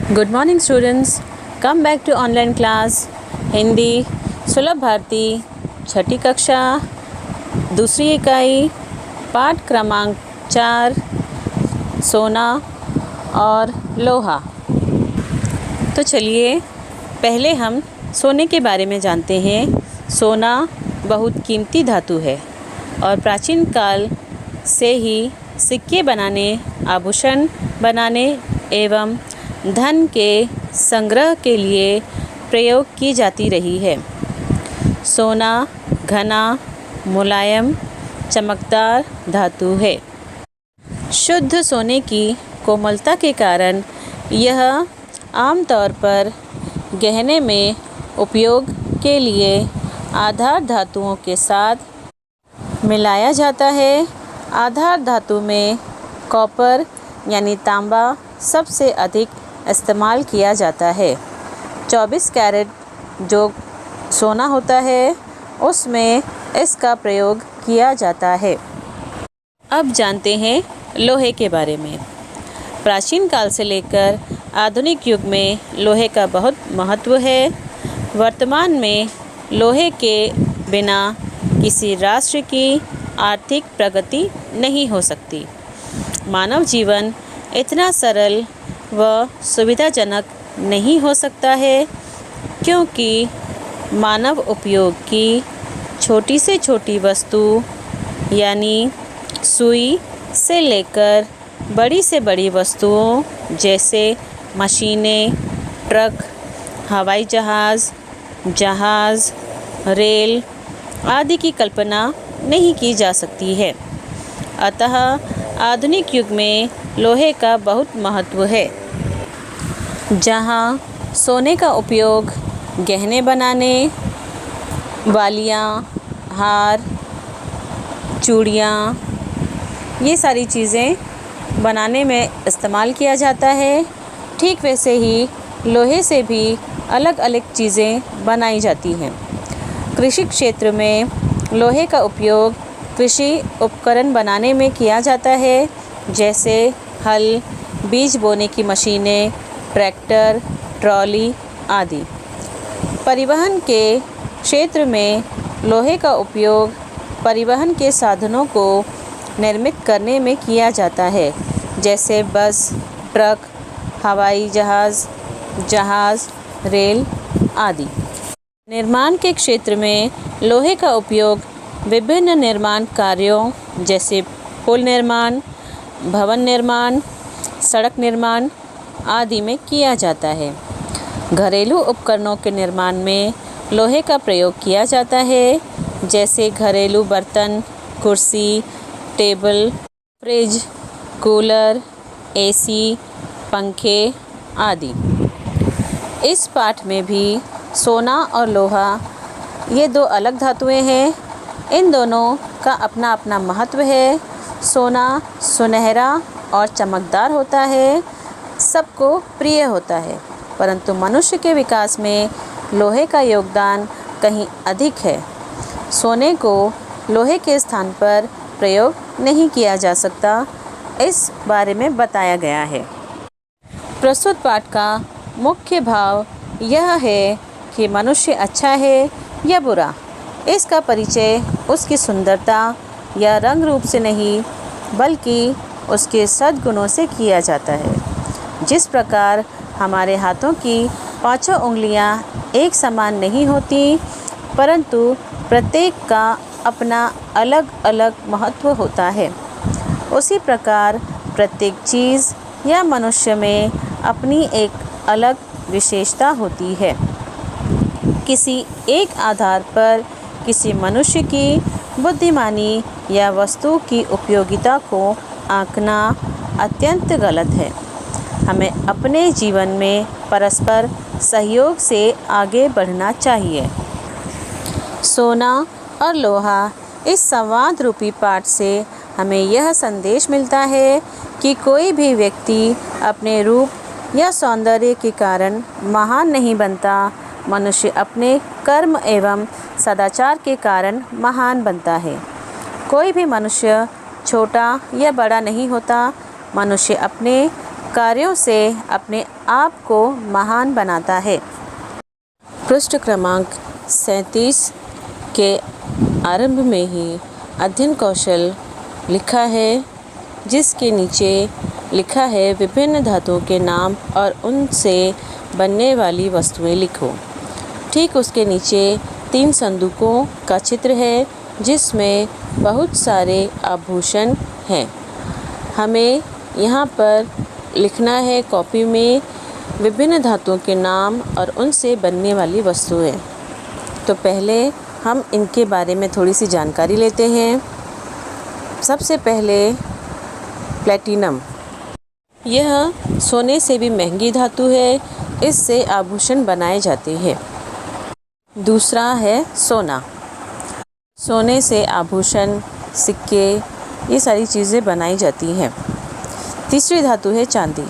Good morning students, come back to online class Hindi Sulabh Bharati छठी कक्षा दूसरी इकाई पाठ क्रमांक 4 सोना और लोहा। तो चलिए पहले हम सोने के बारे में जानते हैं। सोना बहुत कीमती धातु है और प्राचीन काल से ही सिक्के बनाने, आभूषण बनाने एवं धन के संग्रह के लिए प्रयोग की जाती रही है। सोना घना, मुलायम, चमकदार धातु है। शुद्ध सोने की कोमलता के कारण यह आमतौर पर गहने में उपयोग के लिए आधार धातुओं के साथ मिलाया जाता है। आधार धातु में कॉपर यानी तांबा सबसे अधिक इस्तेमाल किया जाता है। 24 कैरेट जो सोना होता है उसमें इसका प्रयोग किया जाता है। अब जानते हैं लोहे के बारे में। प्राचीन काल से लेकर आधुनिक युग में लोहे का बहुत महत्व है। वर्तमान में लोहे के बिना किसी राष्ट्र की आर्थिक प्रगति नहीं हो सकती। मानव जीवन इतना सरल व सुविधाजनक नहीं हो सकता है, क्योंकि मानव उपयोग की छोटी से छोटी वस्तु यानी सुई से लेकर बड़ी से बड़ी वस्तुओं जैसे मशीनें, ट्रक, हवाई जहाज़, रेल आदि की कल्पना नहीं की जा सकती है। अतः आधुनिक युग में लोहे का बहुत महत्व है। जहाँ सोने का उपयोग गहने बनाने, वालियाँ, हार, चूड़ियाँ ये सारी चीज़ें बनाने में इस्तेमाल किया जाता है, ठीक वैसे ही लोहे से भी अलग अलग चीज़ें बनाई जाती हैं। कृषि क्षेत्र में लोहे का उपयोग कृषि उपकरण बनाने में किया जाता है, जैसे हल, बीज बोने की मशीनें, ट्रैक्टर, ट्रॉली आदि। परिवहन के क्षेत्र में लोहे का उपयोग परिवहन के साधनों को निर्मित करने में किया जाता है, जैसे बस, ट्रक, हवाई जहाज़, रेल आदि। निर्माण के क्षेत्र में लोहे का उपयोग विभिन्न निर्माण कार्यों जैसे पुल निर्माण, भवन निर्माण, सड़क निर्माण आदि में किया जाता है। घरेलू उपकरणों के निर्माण में लोहे का प्रयोग किया जाता है, जैसे घरेलू बर्तन, कुर्सी, टेबल, फ्रिज, कूलर, एसी, पंखे आदि। इस पाठ में भी सोना और लोहा ये दो अलग धातुएं हैं। इन दोनों का अपना अपना महत्व है। सोना सुनहरा और चमकदार होता है, सबको प्रिय होता है, परंतु मनुष्य के विकास में लोहे का योगदान कहीं अधिक है। सोने को लोहे के स्थान पर प्रयोग नहीं किया जा सकता, इस बारे में बताया गया है। प्रस्तुत पाठ का मुख्य भाव यह है कि मनुष्य अच्छा है या बुरा। इसका परिचय उसकी सुंदरता या रंग रूप से नहीं, बल्कि उसके सद्गुणों से किया जाता है। जिस प्रकार हमारे हाथों की पांचों उंगलियां एक समान नहीं होती, परंतु प्रत्येक का अपना अलग अलग महत्व होता है, उसी प्रकार प्रत्येक चीज़ या मनुष्य में अपनी एक अलग विशेषता होती है। किसी एक आधार पर किसी मनुष्य की बुद्धिमानी या वस्तु की उपयोगिता को आंकना अत्यंत गलत है। हमें अपने जीवन में परस्पर सहयोग से आगे बढ़ना चाहिए। सोना और लोहा इस संवाद रूपी पाठ से हमें यह संदेश मिलता है कि कोई भी व्यक्ति अपने रूप या सौंदर्य के कारण महान नहीं बनता। मनुष्य अपने कर्म एवं सदाचार के कारण महान बनता है। कोई भी मनुष्य छोटा या बड़ा नहीं होता। मनुष्य अपने कार्यों से अपने आपको महान बनाता है। पृष्ठ क्रमांक 37 के आरंभ में ही अध्ययन कौशल लिखा है, जिसके नीचे लिखा है विभिन्न धातुओं के नाम और उनसे बनने वाली वस्तुएं लिखो। ठीक उसके नीचे 3 संदूकों का चित्र है, जिसमें बहुत सारे आभूषण हैं। हमें यहाँ पर लिखना है कॉपी में विभिन्न धातुओं के नाम और उनसे बनने वाली वस्तुएं। तो पहले हम इनके बारे में थोड़ी सी जानकारी लेते हैं। सबसे पहले प्लैटिनम, यह सोने से भी महंगी धातु है, इससे आभूषण बनाए जाते हैं। दूसरा है सोना, सोने से आभूषण, सिक्के, ये सारी चीज़ें बनाई जाती हैं। तीसरी धातु है चांदी,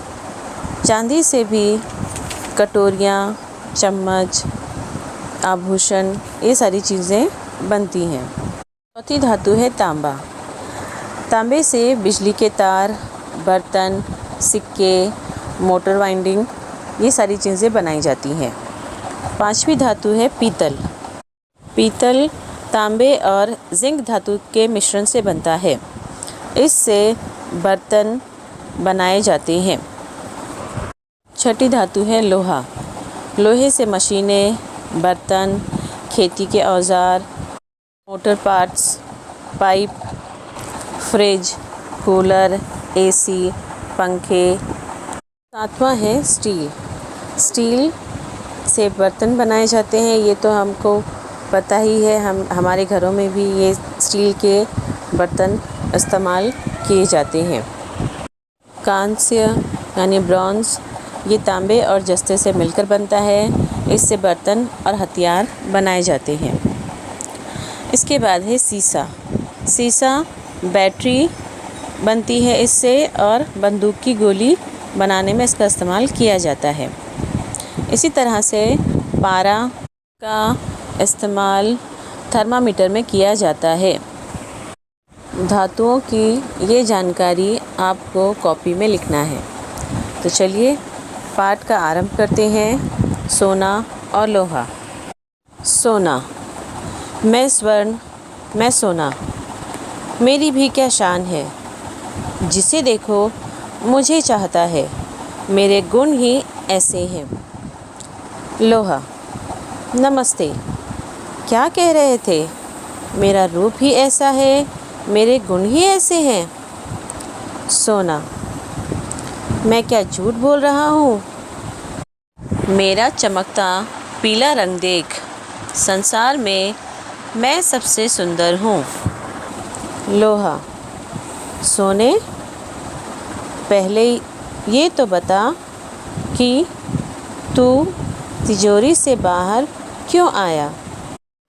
चांदी से भी कटोरियाँ, चम्मच, आभूषण, ये सारी चीज़ें बनती हैं। चौथी धातु है तांबा, तांबे से बिजली के तार, बर्तन, सिक्के, मोटर वाइंडिंग, ये सारी चीज़ें बनाई जाती हैं। पांचवी धातु है पीतल, पीतल तांबे और जिंक धातु के मिश्रण से बनता है, इससे बर्तन बनाए जाते हैं। छठी धातु है लोहा, लोहे से मशीनें, बर्तन, खेती के औजार, motor parts, pipe, fridge, cooler, AC, पंखे। सातवां है स्टील, स्टील से बर्तन बनाए जाते हैं, ये तो हमको पता ही है, हमारे घरों में भी ये स्टील के बर्तन इस्तेमाल किए जाते हैं। कांस्य यानी ब्रॉन्ज, ये तांबे और जस्ते से मिलकर बनता है, इससे बर्तन और हथियार बनाए जाते हैं। इसके बाद है सीसा, सीसा बैटरी बनती है इससे, और बंदूक की गोली बनाने में इसका इस्तेमाल किया जाता है। इसी तरह से पारा का इस्तेमाल थर्मामीटर में किया जाता है। धातुओं की ये जानकारी आपको कॉपी में लिखना है। तो चलिए पाठ का आरंभ करते हैं। सोना और लोहा। सोना, मैं स्वर्ण, मैं सोना, मेरी भी क्या शान है, जिसे देखो मुझे चाहता है, मेरे गुण ही ऐसे हैं। लोहा, नमस्ते, क्या कह रहे थे, मेरा रूप ही ऐसा है, मेरे गुण ही ऐसे हैं। सोना, मैं क्या झूठ बोल रहा हूँ, मेरा चमकता पीला रंग देख, संसार में मैं सबसे सुंदर हूँ। लोहा, सोने, पहले ये तो बता कि तू तिजोरी से बाहर क्यों आया।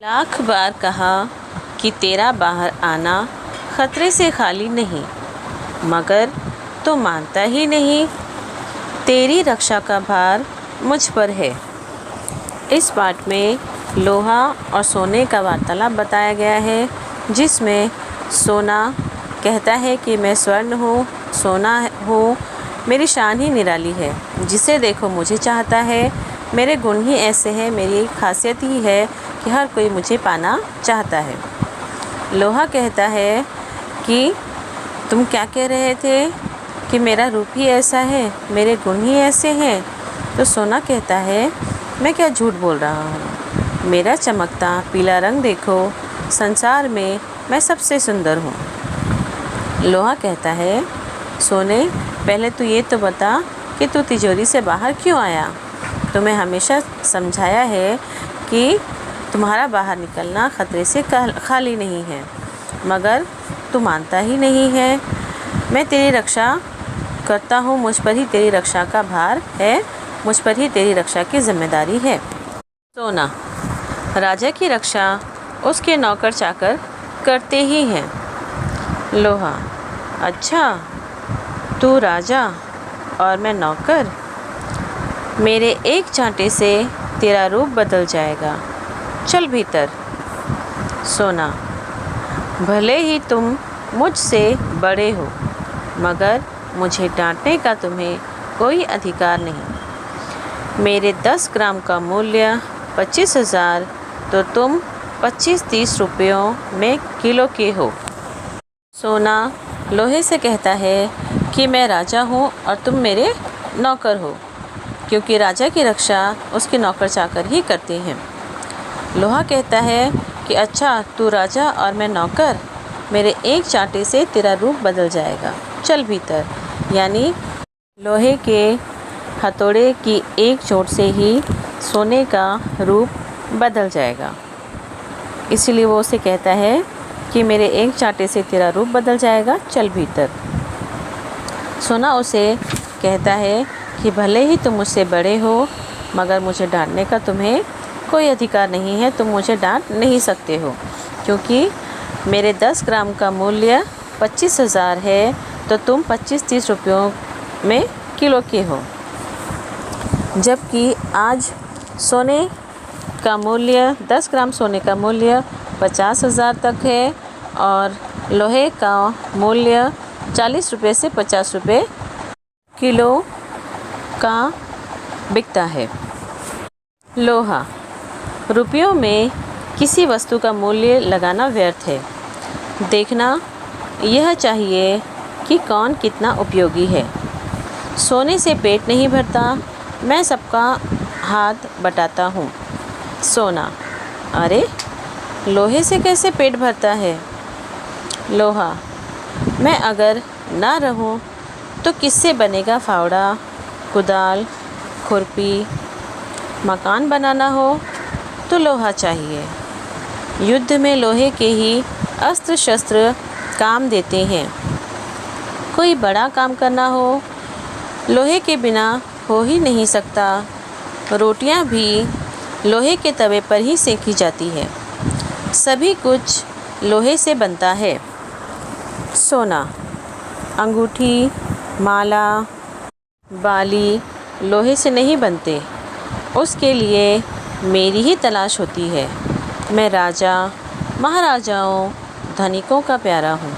लाख बार कहा कि तेरा बाहर आना खतरे से खाली नहीं, मगर तो मानता ही नहीं। तेरी रक्षा का भार मुझ पर है। इस पाठ में लोहा और सोने का वार्तालाप बताया गया है, जिसमें सोना कहता है कि मैं स्वर्ण हूँ, सोना हूँ, मेरी शान ही निराली है, जिसे देखो मुझे चाहता है, मेरे गुण ही ऐसे हैं, मेरी खासियत ही है कि हर कोई मुझे पाना चाहता है। लोहा कहता है कि तुम क्या कह रहे थे कि मेरा रूप ही ऐसा है, मेरे गुण ही ऐसे हैं। तो सोना कहता है मैं क्या झूठ बोल रहा हूँ, मेरा चमकता पीला रंग देखो, संसार में मैं सबसे सुंदर हूँ। लोहा कहता है सोने, पहले तू ये तो बता कि तू तिजोरी से बाहर क्यों आया। तुम्हें हमेशा समझाया है कि तुम्हारा बाहर निकलना खतरे से खाली नहीं है, मगर तू मानता ही नहीं है। मैं तेरी रक्षा करता हूँ, मुझ पर ही तेरी रक्षा का भार है, मुझ पर ही तेरी रक्षा की जिम्मेदारी है। सोना, राजा की रक्षा उसके नौकर चाकर करते ही हैं। लोहा, अच्छा, तू राजा और मैं नौकर, मेरे एक चांटे से तेरा रूप बदल जाएगा, चल भीतर। सोना, भले ही तुम मुझसे बड़े हो, मगर मुझे डांटने का तुम्हें कोई अधिकार नहीं। मेरे 10 ग्राम का मूल्य 25,000, तो तुम 25-30 रुपयों में किलो के हो। सोना लोहे से कहता है कि मैं राजा हूँ और तुम मेरे नौकर हो, क्योंकि राजा की रक्षा उसके नौकर चाकर ही करते हैं। लोहा कहता है कि अच्छा, तू राजा और मैं नौकर, मेरे एक चांटे से तेरा रूप बदल जाएगा, चल भीतर। यानी लोहे के हथौड़े की एक चोट से ही सोने का रूप बदल जाएगा। इसीलिए वो उसे कहता है कि मेरे एक चांटे से तेरा रूप बदल जाएगा, चल भीतर। सोना उसे कहता है कि भले ही तुम मुझसे बड़े हो, मगर मुझे डांटने का तुम्हें कोई अधिकार नहीं है, तुम मुझे डांट नहीं सकते हो, क्योंकि मेरे 10 ग्राम का मूल्य 25,000 है, तो तुम 25-30 रुपयों में किलो के हो। जबकि आज सोने का मूल्य 10 ग्राम सोने का मूल्य 50,000 तक है और लोहे का मूल्य 40 रुपये से 50 रुपये किलो का बिकता है। लोहा। रुपयों में किसी वस्तु का मूल्य लगाना व्यर्थ है। देखना यह चाहिए कि कौन कितना उपयोगी है। सोने से पेट नहीं भरता, मैं सबका हाथ बटाता हूँ। सोना। अरे, लोहे से कैसे पेट भरता है? लोहा। मैं अगर ना रहूँ तो किससे बनेगा फावड़ा, कुदाल, खुरपी? मकान बनाना हो तो लोहा चाहिए। युद्ध में लोहे के ही अस्त्र शस्त्र काम देते हैं। कोई बड़ा काम करना हो, लोहे के बिना हो ही नहीं सकता। रोटियां भी लोहे के तवे पर ही सेंकी जाती है। सभी कुछ लोहे से बनता है। सोना। अंगूठी, माला, बाली लोहे से नहीं बनते, उसके लिए मेरी ही तलाश होती है। मैं राजा, महाराजाओं, धनिकों का प्यारा हूँ।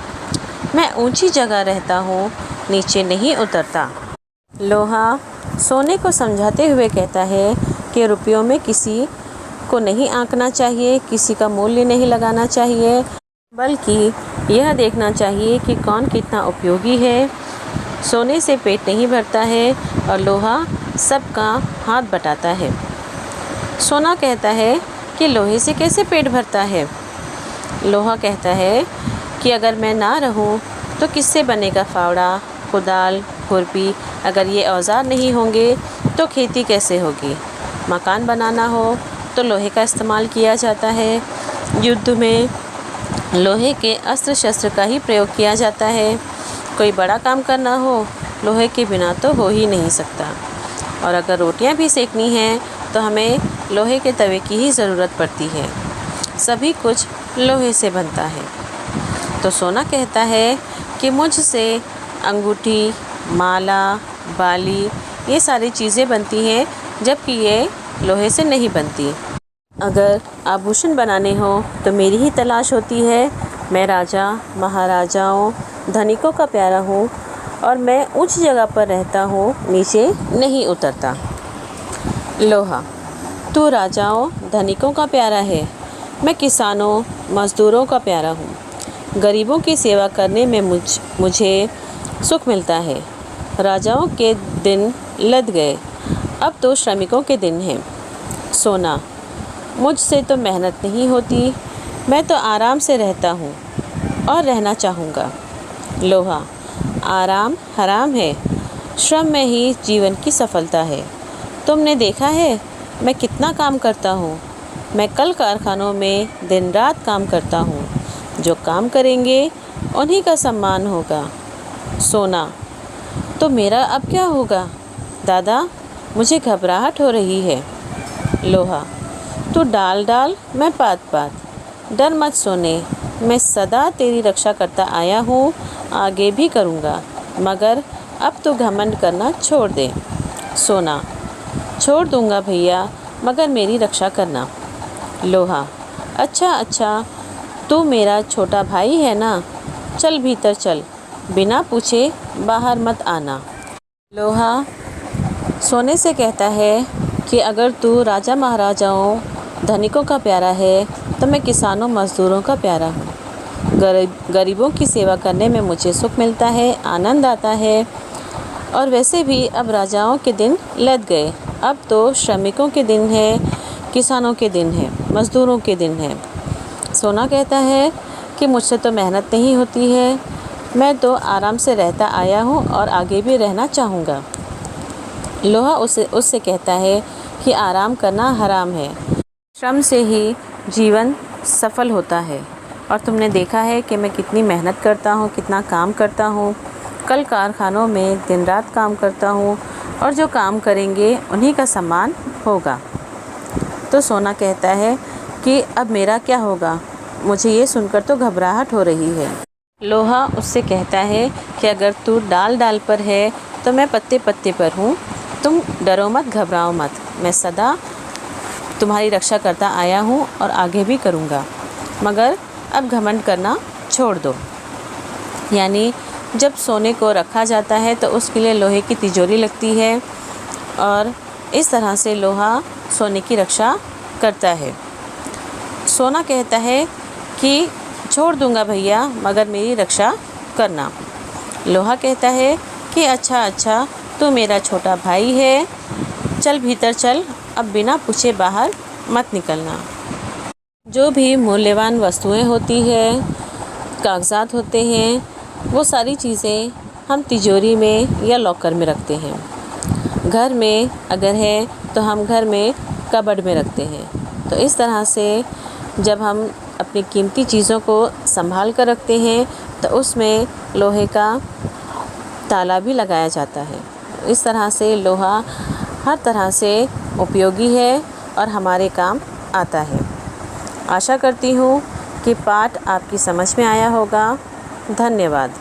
मैं ऊंची जगह रहता हूँ, नीचे नहीं उतरता। लोहा सोने को समझाते हुए कहता है कि रुपयों में किसी को नहीं आंकना चाहिए, किसी का मूल्य नहीं लगाना चाहिए, बल्कि यह देखना चाहिए कि कौन कितना उपयोगी है। सोने से पेट नहीं भरता है और लोहा सबका हाथ बटाता है। सोना कहता है कि लोहे से कैसे पेट भरता है? लोहा कहता है कि अगर मैं ना रहूं तो किससे बनेगा फावड़ा, कुदाल, खुरपी? अगर ये औजार नहीं होंगे तो खेती कैसे होगी? मकान बनाना हो तो लोहे का इस्तेमाल किया जाता है। युद्ध में लोहे के अस्त्र शस्त्र का ही प्रयोग किया जाता है। कोई बड़ा काम करना हो, लोहे के बिना तो हो ही नहीं सकता। और अगर रोटियां भी सेकनी हैं तो हमें लोहे के तवे की ही ज़रूरत पड़ती है। सभी कुछ लोहे से बनता है। तो सोना कहता है कि मुझसे अंगूठी, माला, बाली ये सारी चीज़ें बनती हैं, जबकि ये लोहे से नहीं बनती। अगर आभूषण बनाने हो तो मेरी ही तलाश होती है। मैं राजा, महाराजाओं, धनिकों का प्यारा हूँ और मैं ऊंची जगह पर रहता हूँ, नीचे नहीं उतरता। लोहा। तू राजाओं, धनिकों का प्यारा है, मैं किसानों, मज़दूरों का प्यारा हूँ। गरीबों की सेवा करने में मुझे सुख मिलता है। राजाओं के दिन लद गए, अब तो श्रमिकों के दिन हैं। सोना। मुझसे तो मेहनत नहीं होती, मैं तो आराम से रहता हूँ और रहना चाहूँगा। लोहा। आराम हराम है, श्रम में ही जीवन की सफलता है। तुमने देखा है मैं कितना काम करता हूँ। मैं कल कारखानों में दिन रात काम करता हूँ। जो काम करेंगे उन्हीं का सम्मान होगा। सोना। तो मेरा अब क्या होगा? दादा, मुझे घबराहट हो रही है। लोहा। तू डाल डाल, मैं पात पात, डर मत सोने, मैं सदा तेरी रक्षा करता आया हूँ, आगे भी करूँगा, मगर अब तो घमंड करना छोड़ दे। सोना। छोड़ दूँगा भैया, मगर मेरी रक्षा करना। लोहा। अच्छा अच्छा, तू मेरा छोटा भाई है ना, चल भीतर चल, बिना पूछे बाहर मत आना। लोहा सोने से कहता है कि अगर तू राजा महाराजाओं धनिकों का प्यारा है तो मैं किसानों मज़दूरों का प्यारा हूँ। गरीबों की सेवा करने में मुझे सुख मिलता है, आनंद आता है। और वैसे भी अब राजाओं के दिन लद गए, अब तो श्रमिकों के दिन है, किसानों के दिन है, मज़दूरों के दिन है। सोना कहता है कि मुझसे तो मेहनत नहीं होती है, मैं तो आराम से रहता आया हूँ और आगे भी रहना चाहूँगा। लोहा उससे कहता है कि आराम करना हराम है, श्रम से ही जीवन सफल होता है। और तुमने देखा है कि मैं कितनी मेहनत करता हूँ, कितना काम करता हूँ। कल कारखानों में दिन रात काम करता हूँ और जो काम करेंगे उन्हीं का सम्मान होगा। तो सोना कहता है कि अब मेरा क्या होगा, मुझे ये सुनकर तो घबराहट हो रही है। लोहा उससे कहता है कि अगर तू डाल डाल पर है तो मैं पत्ते पत्ते पर हूँ, तुम डरो मत, घबराओ मत, मैं सदा तुम्हारी रक्षा करता आया हूँ और आगे भी करूँगा। मगर अब घमंड करना छोड़ दो। यानी जब सोने को रखा जाता है तो उसके लिए लोहे की तिजोरी लगती है और इस तरह से लोहा सोने की रक्षा करता है। सोना कहता है कि छोड़ दूंगा भैया, मगर मेरी रक्षा करना। लोहा कहता है कि अच्छा तू मेरा छोटा भाई है, चल भीतर चल, अब बिना पूछे बाहर मत निकलना। जो भी मूल्यवान वस्तुएं होती है, कागजात होते हैं, वो सारी चीज़ें हम तिजोरी में या लॉकर में रखते हैं। घर में अगर है तो हम घर में कबर्ड में रखते हैं। तो इस तरह से जब हम अपनी कीमती चीज़ों को संभाल कर रखते हैं तो उसमें लोहे का ताला भी लगाया जाता है। इस तरह से लोहा हर तरह से उपयोगी है और हमारे काम आता है। आशा करती हूँ कि पाठ आपकी समझ में आया होगा। धन्यवाद।